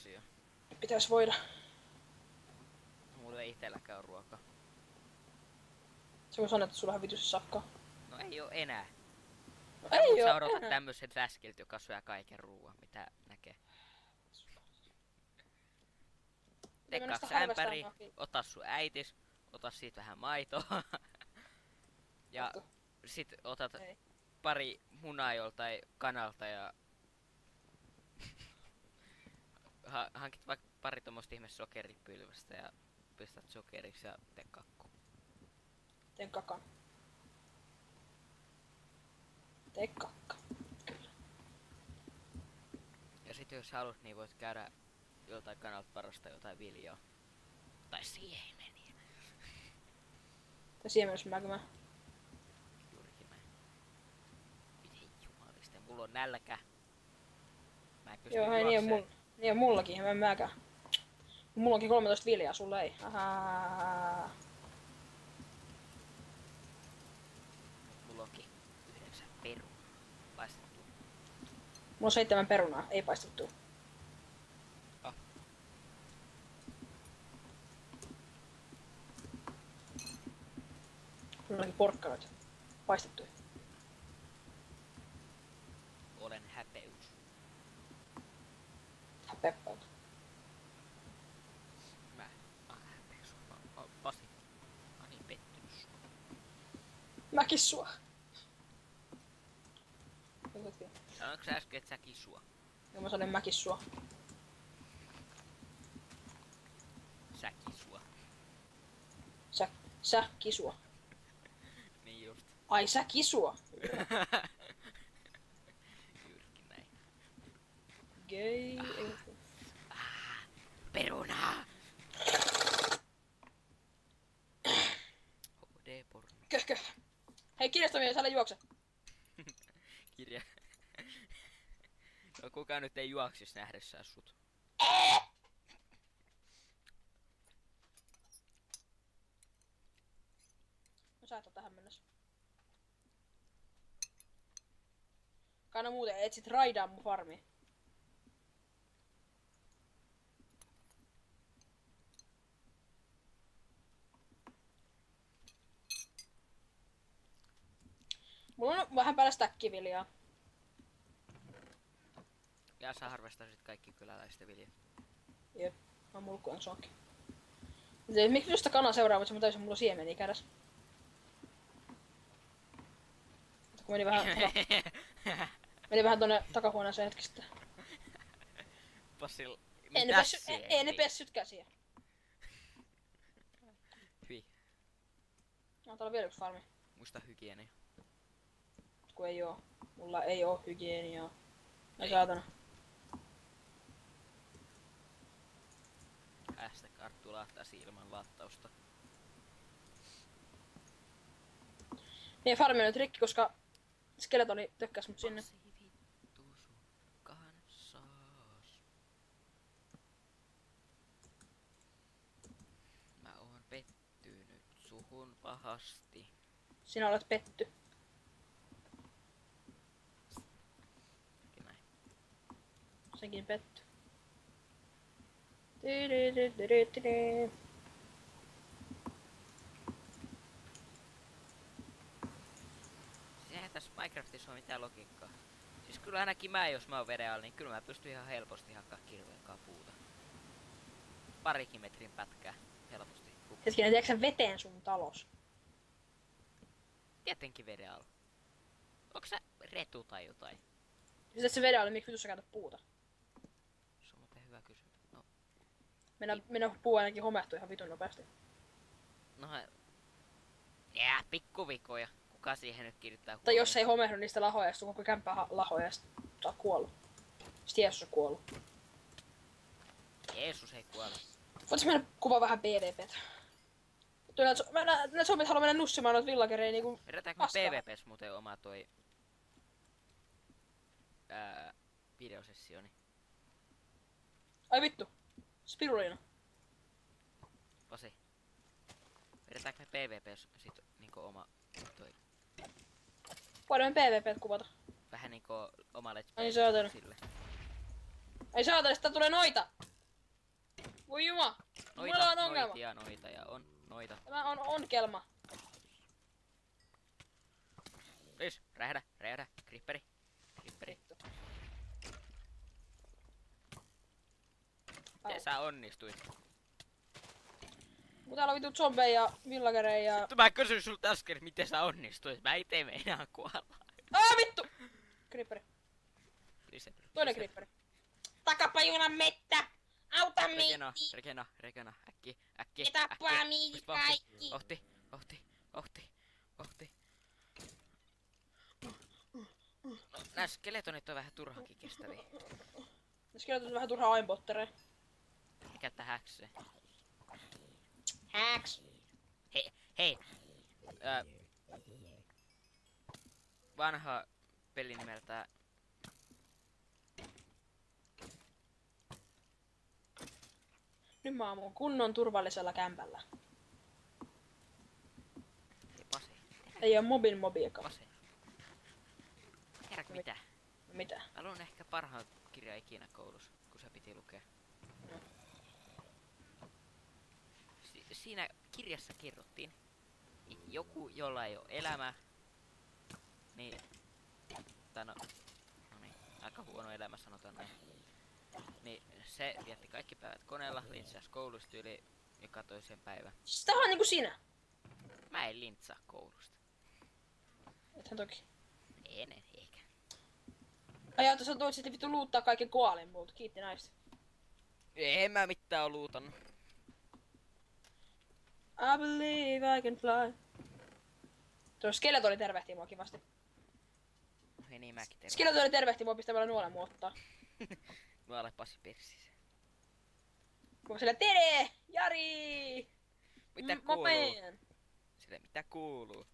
tosiaan. Pitäis voida. Mulla ei itselläkään ole ruokaa. Se on annettu sulle hävitys sakkaa. No ei oo enää. No Mut ei sä oo odotat enää. tämmöset läskiltä, joka syö kaiken ruoan, mitä näkee. Tee Mennä sitä 2 ämpäri, harvestaamaankin. ota sun äitis, ota siitä vähän maitoa. Ja Otto. sit otat Ei. pari munaa joltain kanalta ja hankit vaikka pari tommoista ihme sokeripylvästä ja pistät sokeriksi ja tee kakku. Teen kakan. Tee kakka. Kyllä. Ja sit jos haluat, niin voit käydä joltain kanalta varastaa jotain viljaa. Tai siemeniä. Tää siemennysmäkymä. Juurikin näin. Miten jumalista, mulla on nälkä. Mä en pysty Joo, hei, niin juokseen. on mullakin, en mäkään. Mulla onkin 13 viljaa, sulla ei. Mulla onkin 9 perunaa paistettu. Mulla on 7 perunaa, ei paistettu. Ah. Mulla onkin porkkanoita. Paistettu. Olen häpeys. Häpeäpäältä. Mä oon häpeys. Pasi. Mä oon niin pettynyt sua. Mäkin sua. Sanoitko sä äsken, et sä kisua? Joo, mä sanon mäkin sua. Sä kisua. Sä kisua. Niin just. Ai sä kisua. Juurikin näin. Gay. Perunaa! HD-porno. Köhkö. Hei kirjastomies, älä juokse. Kirja. No kukaan nyt ei juoksis nähdessään sut. No sä et oo tähän mennessä. Kai no muuten etsit raidaa mun farmiin. Mulla on vähän päällä stäkkiviljaa. Ja sä harvestasit kaikki kyläläisten viljat. Jep, mä mulkkuan sonkin. Miksi just kanaa seuraavaksi, mä täysin mulla on siemeniä kädessä. Mutta kun meni vähän tonne takahuoneeseen hetki sitten. Passil, Ei ne pessytkään siihen. Hyi, No, täällä on vielä yksi farmi. muista hygienia. Kun ei oo. Mulla ei oo hygieniaa. Ai saatana. Karttu lahtasi ilman lattausta. Niin farmi on nyt rikki, koska skeletoni tökkäs mut sinne. Pasi vittu sun kanssas. Mä oon pettynyt suhun pahasti. Sinä olet petty. Näin. Senkin petty. Tydydydydydydy. Eihän tässä Minecraftissa ole mitään logiikkaa. Siis kyllä ainakin mä, jos mä oon veden alla, niin kyllä mä pystyn ihan helposti hakkaa kirveen puuta. Parikin metrin pätkää. Helposti. Hetkinen, tiedätkö sä veteen sun talos? Tietenkin veden alla. Onko sä retu tai jotain? Jos et sä veden alle, miksi vittu sä käytät puuta? Se on muuten hyvä kysymys. No, Mennä puu ainakin homehtuu ihan vitun nopeasti. no pikkuvikoja. Kuka siihen nyt kirjoittaa Tai jos ei homehdu niistä lahoista, koko kämppää lahoja ja sit sä oot kuollut. Sitten Jeesus on kuollut. Jeesus ei kuole. Voitais mennä kuvaa vähän PvPtä? Nää zombit haluaa mennä nussimaan noita villagereja niinku Vedetäänkö paskaa. PvPs muuten oma toi videosessioni? Ai vittu. Spirulina. Pasi. Vedetäänkö me PvPs sit niinku oma toi Voidaan PvPt kuvata. vähän niinku oma let's Ai play saatana. sille. Ai saatana, sitä tulee noita! Voi juma! Mulla Noita, on ongelma. noitia, noita ja noita. Tämä on onkelma. Please, räjähdä, creeperi. Vittu. Miten sä onnistuit? Kun täällä on vitu zombeja ja villagereja ja... Vittu mä kysyin sulta äsken, miten sä onnistuit. Mä ite meinaan kuolla. Vittu! Creeperi. Toinen creeperi. Takapajunan mettä! Auta meitä! Regena, äkki. Ne tappaa meitä kaikki! Ohti. No, nää skeletonit on vähän turhankin kestäviä. Ne skeletonit on vähän turhaa aimbottereja. Mikä tää häksee? Hacks! Hei! Vanha peli nimeltä... Nyt mä ammun kunnon turvallisella kämpällä. Hei, Pase. Ei oo mobiikaan. Pase. Tiedätkö mitä? No mitä? Mä luin ehkä parhaan kirjan ikinä koulussa, kun se piti lukea. No. Siinä kirjassa kerrottiin, että joku, jolla ei ole elämää, niin... No niin, aika huono elämä sanotaan näin. Niin se vietti kaikki päivät koneella, lintsasi koulusta yli joka toisen päivän. Sitä on niinku sinä. Mä en lintsaa koulusta. Ethän toki. En eikä. Ajattelin, sä tuot sitten vittu luuttaa kaiken koalin multa. Kiitti näistä. En mä mitään oo luutannut. I believe I can fly. Tuo skeletoni tervehtii mua kivasti. Hei niin mäkin terve. Skeletoni tervehtii mua pistämällä nuolen muottaa. Nuole Pasi persissä. Kun sillä tere! Jari! Mitä Mä kuuluu? meen. Sille mitä kuuluu?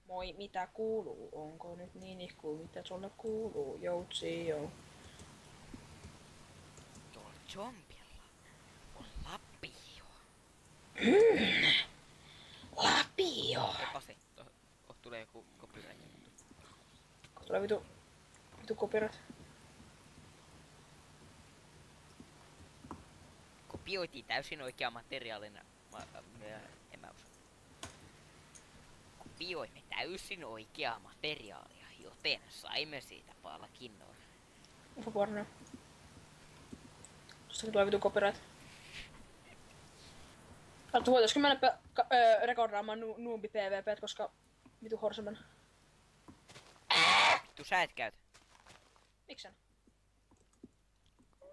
Moi, mitä kuuluu? Onko nyt niin ihkuu, mitä sulle kuuluu? Joutsi, joo. Tuolla zombilla on lapio. Lapio! Hei Pasi, tulee joku copyright juttu. Tulee vitu kopirat. Kopioitiin täysin oikea materiaalina. En mä usko. Kopioimme täysin oikeaa materiaalia, joten saimme siitä palkinnon. Ufoporno. Tuostakin tulee vitu copyright. Voitaisko mennä rekordaamaan Noobi PvP, koska vitu horseman. Vittu sä et käytä. Miksen?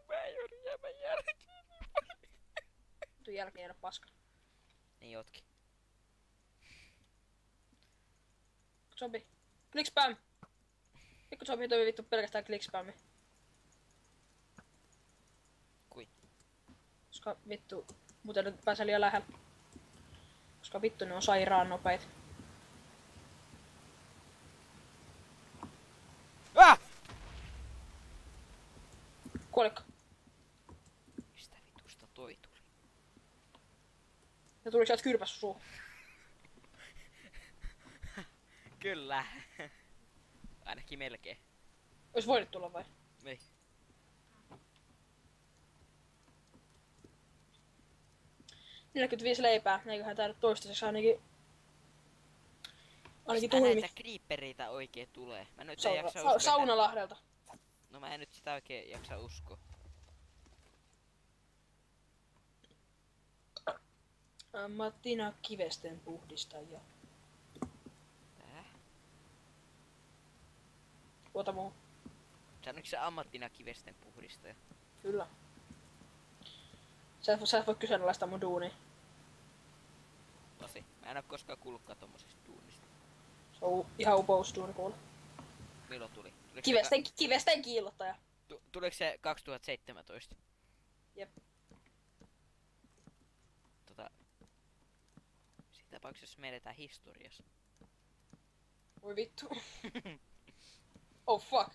Mä joudun jäämään jälkeen. Vitu jälkeen jäädä paska. Niin jotkin. Zombi. Click spam! Pikku zombi toimii vittu pelkästään click spammi. Kui? Koska vittu, muuten nyt pääsee liian lähellä. Koska vittu ne on sairaan nopeet. Ah! Kuoliko? Mistä vitusta toi tuli? Ja tuli sieltä kyrpäs suuhun. Kyllä. Ainakin melkein. Ois voinut tulla vai? Ei. $45 leipää, eiköhän tää nyt toistaiseksi ainakin Mistä tuimi. näitä creepereitä oikein tulee? Mä nyt en jaksa uskoa. Saunalahdelta. No mä en nyt sitä oikein jaksa uskoa. Mattina kivesten puhdistajia. Tää? Tuota muu. Sanoitko sä ammattina kivesten puhdistaja? Kyllä. Sä et voi kyseenalaistaa mun duunia. Pasi. Mä en oo koskaan kuullutkaan tommosesta duunista. Se on ihan upous duuni kuule. Milloin tuli? Kivesten kiillottaja. Tuliko se 2017? Jep. Siinä tapauksessa me edetään historiassa. Voi vittu. Oh fuck.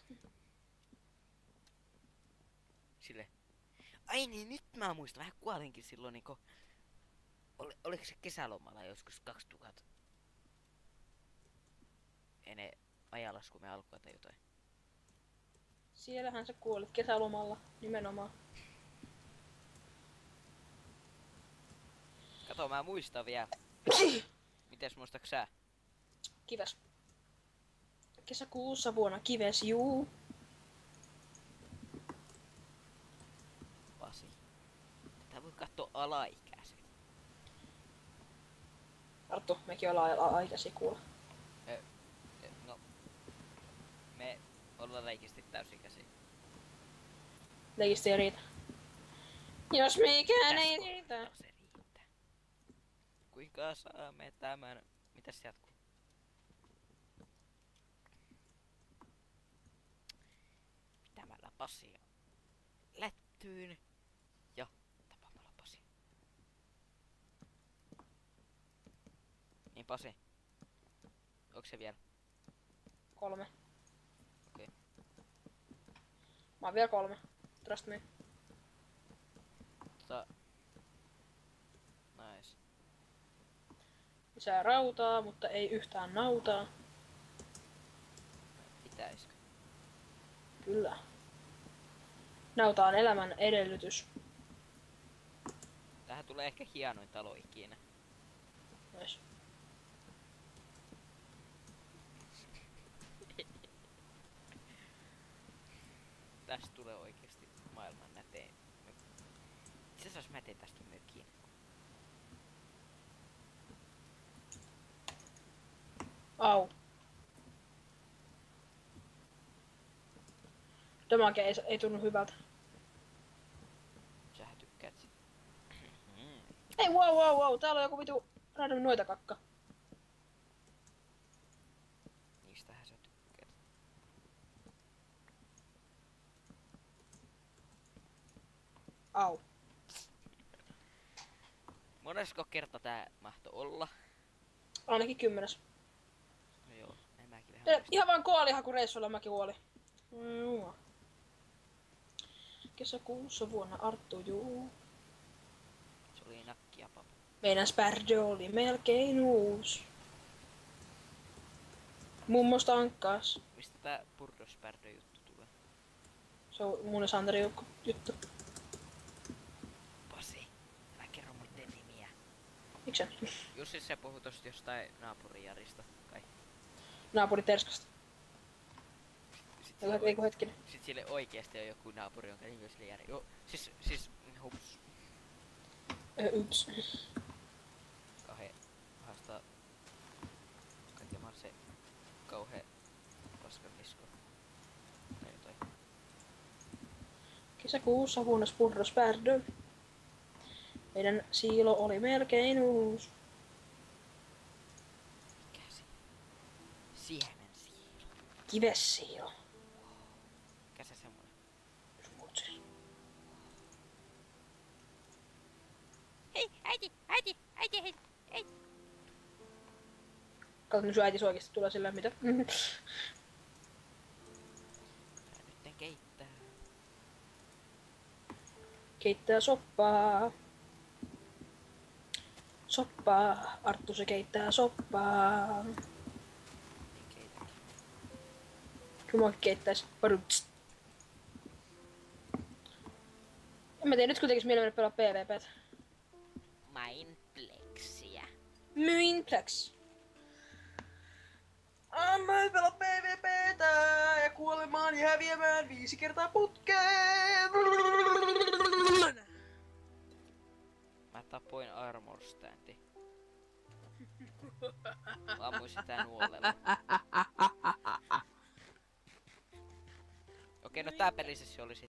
Sille. Ai niin, nyt mä muistan. Vähän kuolinkin silloin niinku... Oliko se kesälomalla joskus 2000? Ennen ajalaskumme alkua tai jotain. Siellähän sä kuolit kesälomalla, nimenomaan. Kato, mä muistan vielä. Mites muistaks sä? Kives. Kesäkuussa vuonna kives, juu. Pasi. Tätä voi katsoa alaikäiset. Arttu, mekin ollaan aikaisia kuulla. No. Me ollaan leikisti täysikäisiä. Leikistä ei riitä. Jos mikään ei Tässä riitä. kohtaa se riittää. Kuinka saamme tämän... Mitäs se jatkuu? Pitämällä Pasia lättyyn ja tapaamalla Pasi. Niin Pasi. Onks se vielä? 3. Okei. Mä oon vielä 3. Trust me. Nice. Lisää rautaa, mutta ei yhtään nautaa. Pitäisikö? Kyllä. Nauta on elämän edellytys. Tähän tulee ehkä hienoin talo ikinä. Myös. Tästä tulee oikeesti maailman nätein. Itse asiassa mä teen tästä mökin. Au. Damage ei tunnu hyvältä. Sähän tykkäät sit. Ei, wow. Täällä on joku vitu random noita kakka. Niistähän sä tykkäät. Au. Monesko kerta tää mahto olla? Ainakin 10. No joo, en mäkin vähän muista. Ihan vaan koalihakureissuilla mäkin kuoli. Kesäkuussa vuonna Arttu, juu. Se oli nakki ja papu. Meidän Spardo oli melkein uusi. Mummo tankkaas. Mistä tää Purdospärdo juttu tulee? Se on mun ja Santerin juttu. Pasi, älä kerro muiden nimiä. Miksei? Jussi se puhui tosta jostain naapurijarista kai. Naapuri Terskasta. Sit Eiku hetkinen. sit sille oikeesti on joku naapuri, jonka nimi on sille Jari. Joo, siis hups. Yps. Kahdesta kaiken vaan se kauhea paskakisko. Tai jotain. Kesäkuussa vuonna Spurro Spardo. Meidän siilo oli melkein uusi. Mikä se? Siemensiilo. Kivessiilo. Mikä se semmonen? Smutsis. Hei, äiti! Hei! Kato, nyt sun äitis oikeesti tulee sillä mitä. Nytten keittää. Keittää soppaa. Soppaa. Arttu se keittää soppaa. Niin keitäkin. Kyllä mäkin keittäis. Paruts. En mä tiedä, nyt kun tekis mieleen mennä pelaa PvPtä. Mindplexiä. Minplex. Mä en pelaa PvPtä ja kuolemaan ja häviämään 5 kertaa putkeen. Mä tapoin armor standi. Mä ammuin sitä nuolella. Okei, no tää pelisessä oli sit